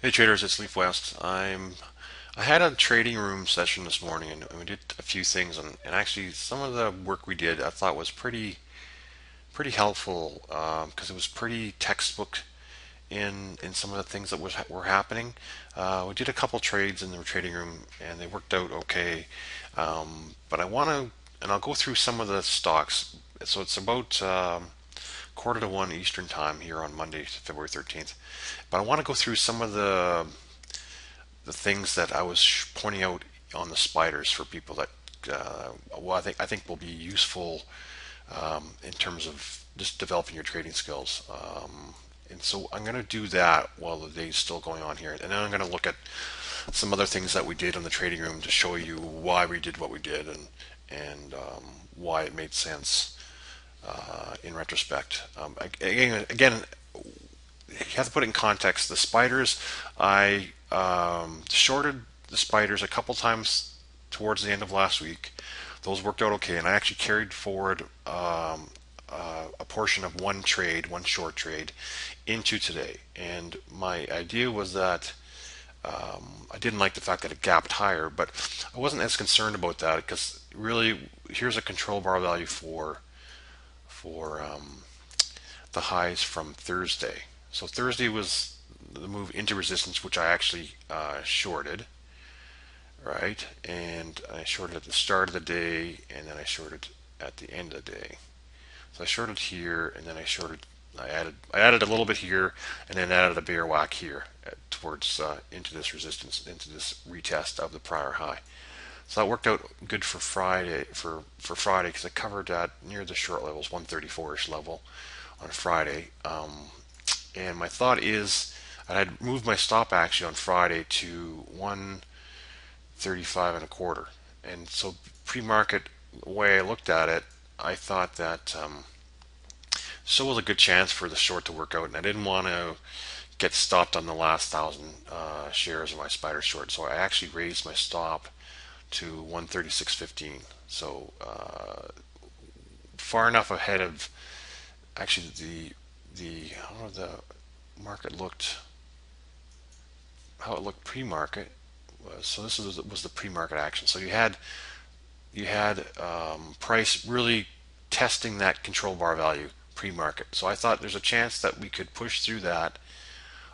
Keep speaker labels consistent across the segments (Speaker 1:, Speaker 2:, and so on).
Speaker 1: Hey traders, it's Leaf West. I had a trading room session this morning and we did a few things and actually some of the work we did I thought was pretty helpful because it was pretty textbook in some of the things that were happening. We did a couple trades in the trading room and they worked out okay. But I want to and I'll go through some of the stocks. So it's about quarter to one Eastern time here on Monday, February 13th. But I want to go through some of the things that I was pointing out on the spiders for people that well I think will be useful in terms of just developing your trading skills. And so I'm going to do that while the day's still going on here, and then I'm going to look at some other things that we did on the trading room to show you why we did what we did and why it made sense in retrospect. Again, you have to put it in context. The spiders, I shorted the spiders a couple times towards the end of last week. Those worked out okay, and I actually carried forward a portion of one trade, one short trade, into today. And my idea was that I didn't like the fact that it gapped higher, but I wasn't as concerned about that because really, here's a control bar value for the highs from Thursday. So Thursday was the move into resistance, which I actually shorted, right? And I shorted at the start of the day, and then I shorted at the end of the day. So I shorted here, and then I shorted. I added a little bit here, and then added a bear whack here towards into this resistance, into this retest of the prior high. So that worked out good for Friday for Friday because I covered that near the short levels, 134ish level on Friday. And my thought is I had moved my stop actually on Friday to 135 and a quarter. And so pre-market, the way I looked at it, I thought that still was a good chance for the short to work out, and I didn't want to get stopped on the last thousand shares of my spider short. So I actually raised my stop to 136.15. So far enough ahead of actually the how the market looked, how it looked pre-market was. So this was the pre-market action. So you had price really testing that control bar value pre-market. So I thought there's a chance that we could push through that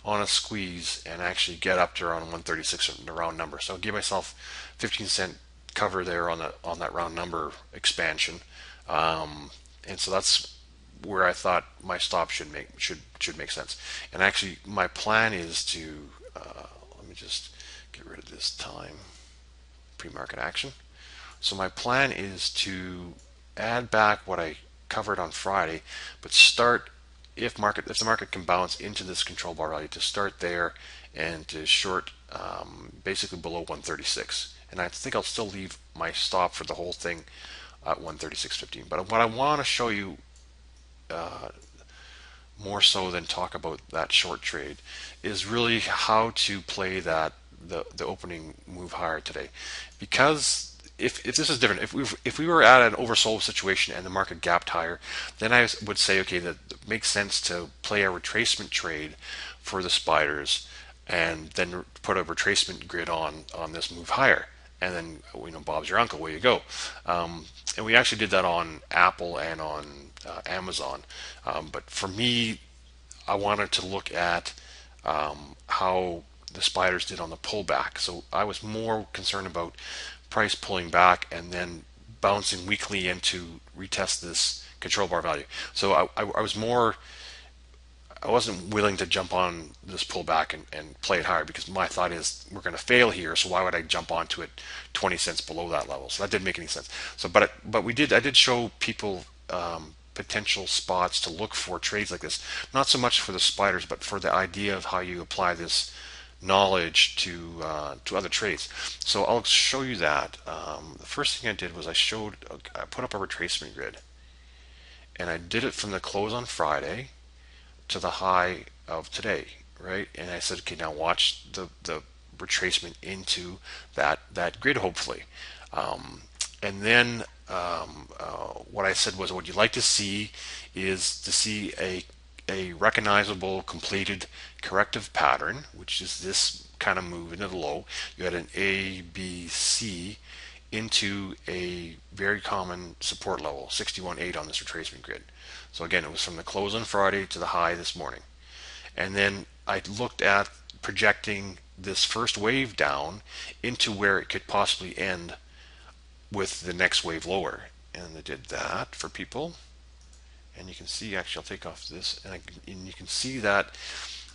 Speaker 1: on a squeeze and actually get up to around 136 in the round number. So I'll give myself 15-cent cover there on that round number expansion, and so that's where I thought my stop should make sense. And actually, my plan is to let me just get rid of this time pre-market action. So my plan is to add back what I covered on Friday, but start if the market can bounce into this control bar value to start there and to short basically below 136. And I think I'll still leave my stop for the whole thing at 136.15. But what I want to show you more so than talk about that short trade is really how to play the opening move higher today, because if this is different, if we were at an oversold situation and the market gapped higher, then I would say okay, that it makes sense to play a retracement trade for the spiders and then put a retracement grid on this move higher, and then Bob's your uncle, where you go. And we actually did that on Apple and on Amazon. But for me, I wanted to look at how the spiders did on the pullback. So I was more concerned about price pulling back and then bouncing weakly into retest this control bar value. So I wasn't willing to jump on this pullback and play it higher, because my thought is we're going to fail here. So why would I jump onto it 20 cents below that level? So that didn't make any sense. So but I did show people potential spots to look for trades like this, not so much for the spiders, but for the idea of how you apply this knowledge to other trades. So I'll show you that. The first thing I did was I put up a retracement grid, and I did it from the close on Friday to the high of today, right? And I said, okay, now watch the retracement into that grid, hopefully. And then what I said was, what you'd like to see is to see a recognizable completed corrective pattern, which is this kind of move into the low. You had an A, B, C into a very common support level, 61.8 on this retracement grid. So again, it was from the close on Friday to the high this morning. And then I looked at projecting this first wave down into where it could possibly end with the next wave lower. And I did that for people. And you can see, actually, I'll take off this, and you can see that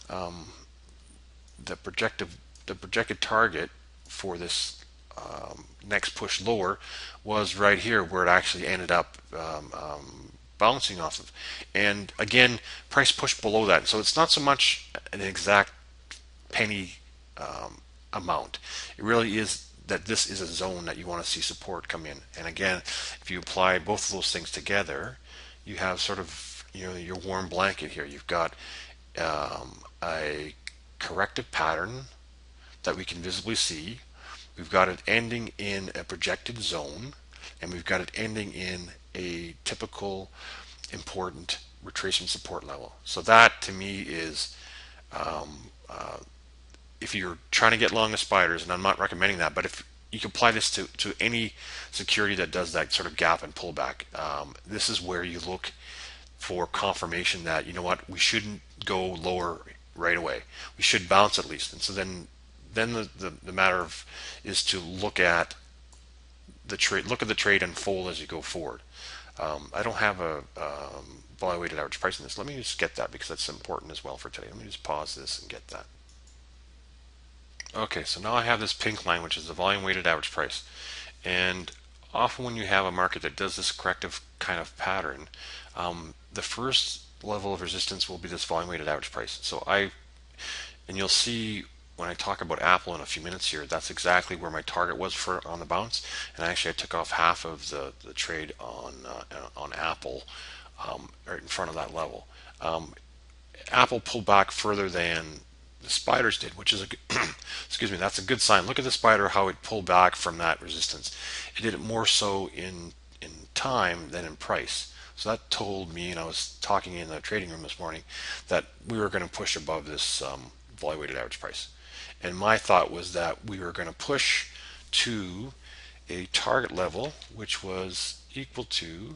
Speaker 1: um, the projected target for this next push lower was right here, where it actually ended up bouncing off of. And again, price pushed below that, so it's not so much an exact penny amount. It really is that this is a zone that you want to see support come in. And again, if you apply both of those things together, you have sort of, your warm blanket here. You've got a corrective pattern that we can visibly see. We've got it ending in a projected zone, and we've got it ending in a typical important retracement support level. So that to me is, if you're trying to get long the spiders, and I'm not recommending that, but if you can apply this to any security that does that sort of gap and pullback, this is where you look for confirmation that, you know what, we shouldn't go lower right away. We should bounce at least. And so then the matter of is to look at the trade unfold as you go forward. I don't have a volume weighted average price in this. Let me just get that, because that's important as well for today. Let me just pause this and get that. Okay, so now I have this pink line, which is the volume weighted average price. And often when you have a market that does this corrective kind of pattern, the first level of resistance will be this volume weighted average price. And you'll see when I talk about Apple in a few minutes here, that's exactly where my target was on the bounce. And actually I took off half of the trade on Apple right in front of that level. Apple pulled back further than the spiders did, which is excuse me, that's a good sign. Look at the spider, how it pulled back from that resistance. It did it more so in time than in price. So that told me, and I was talking in the trading room this morning, that we were going to push above this volume weighted average price. And my thought was that we were going to push to a target level which was equal to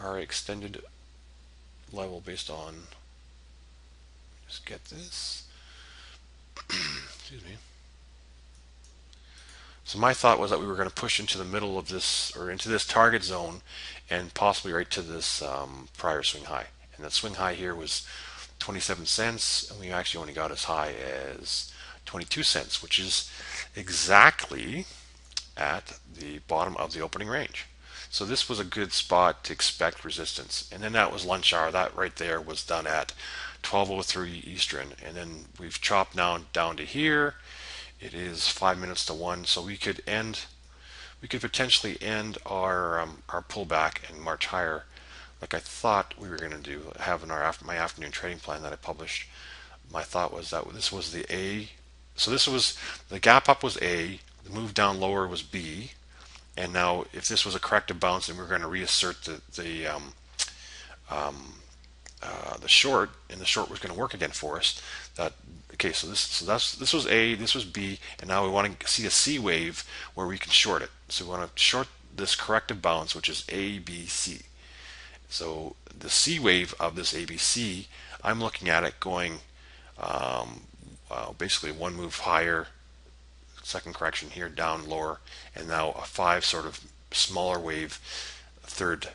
Speaker 1: our extended level based on, just get this, excuse me. So my thought was that we were going to push into the middle of this, or into this target zone, and possibly right to this prior swing high. And that swing high here was 27 cents, and we actually only got as high as 22 cents, which is exactly at the bottom of the opening range. So this was a good spot to expect resistance. And then that was lunch hour. That right there was done at 12:03 Eastern. And then we've chopped down to here. It is 5 minutes to 1. So we could potentially end our pullback and march higher, like I thought we were going to do, have in my afternoon trading plan that I published. My thought was that this was the A. So this was, the gap up was A, the move down lower was B, and now if this was a corrective bounce, then we're going to reassert the short, and the short was going to work again for us. Okay, so this was A, this was B, and now we want to see a C wave where we can short it. So we want to short this corrective bounce, which is A, B, C. So the C wave of this ABC, I'm looking at it going basically one move higher, second correction here, down lower, and now a 5 sort of smaller wave, third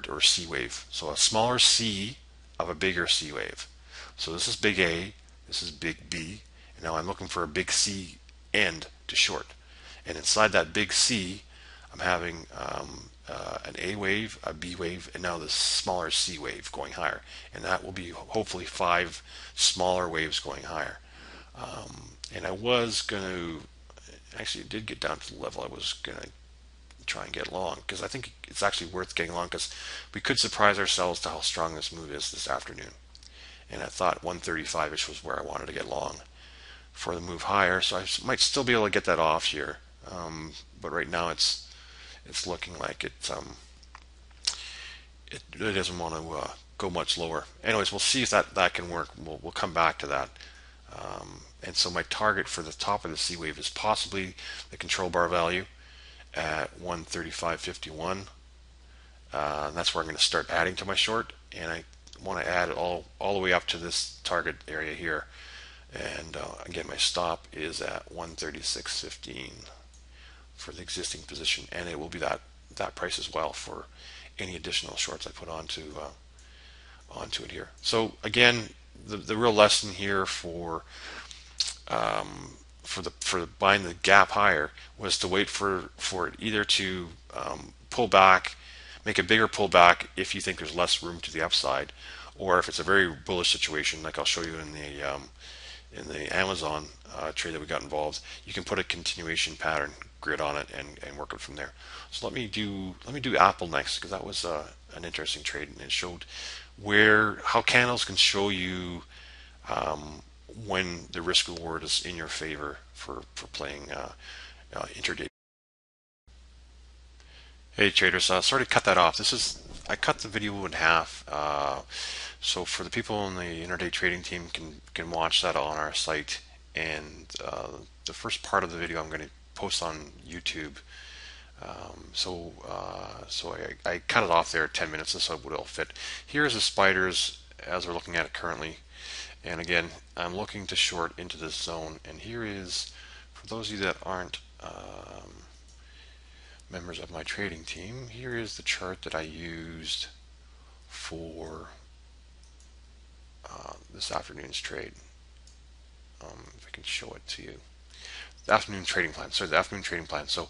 Speaker 1: or C wave. So a smaller C of a bigger C wave. So this is big A, this is big B, and now I'm looking for a big C end to short. And inside that big C, I'm having an A wave, a B wave, and now this smaller C wave going higher. And that will be hopefully 5 smaller waves going higher. And I was going to, actually it did get down to the level I was going to try and get long, because I think it's actually worth getting long, because we could surprise ourselves to how strong this move is this afternoon. And I thought 135-ish was where I wanted to get long for the move higher, so I might still be able to get that off here. But right now it's looking like it really doesn't want to go much lower. Anyways, we'll see if that can work. We'll come back to that. And so my target for the top of the C wave is possibly the control bar value at 135.51. That's where I'm going to start adding to my short, and I want to add it all the way up to this target area here. And again, my stop is at 136.15 for the existing position, and it will be that price as well for any additional shorts I put onto it here. So again, the real lesson here for buying the gap higher was to wait for it either to pull back, make a bigger pullback if you think there's less room to the upside, or if it's a very bullish situation, like I'll show you in the Amazon trade that we got involved, you can put a continuation pattern grid on it and work it from there. So let me do Apple next, because that was an interesting trade, and it showed how candles can show you when the risk reward is in your favor for playing intraday. Hey traders, sorry to cut that off. I cut the video in half, so for the people in the intraday trading team can watch that on our site. And the first part of the video I'm going to post on YouTube. So I cut it off there at 10 minutes, and so it will fit. Here's the spiders as we're looking at it currently. And again, I'm looking to short into this zone. And here is, for those of you that aren't members of my trading team, here is the chart that I used for this afternoon's trade. If I can show it to you. The afternoon trading plan. Sorry, the afternoon trading plan. So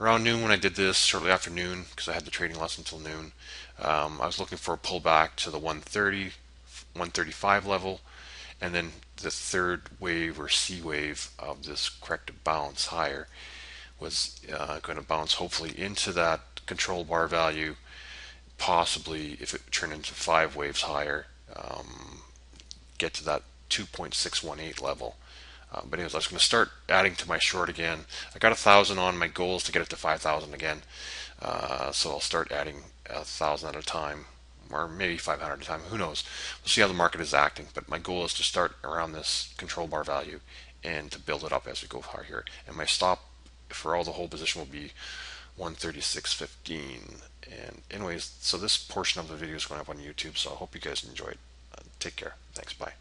Speaker 1: around noon when I did this, shortly after noon, because I had the trading lesson until noon, I was looking for a pullback to the 130, 135 level, and then the third wave or C wave of this corrective bounce higher was going to bounce hopefully into that control bar value, possibly if it turned into 5 waves higher, get to that 2.618 level. But anyways, I was going to start adding to my short again. I got 1,000 on. My goal is to get it to 5,000 again. So I'll start adding 1,000 at a time, or maybe 500 at a time. Who knows? We'll see how the market is acting. But my goal is to start around this control bar value and to build it up as we go higher here. And my stop for all the whole position will be 136.15. And anyways, so this portion of the video is going up on YouTube. So I hope you guys enjoyed. Take care. Thanks. Bye.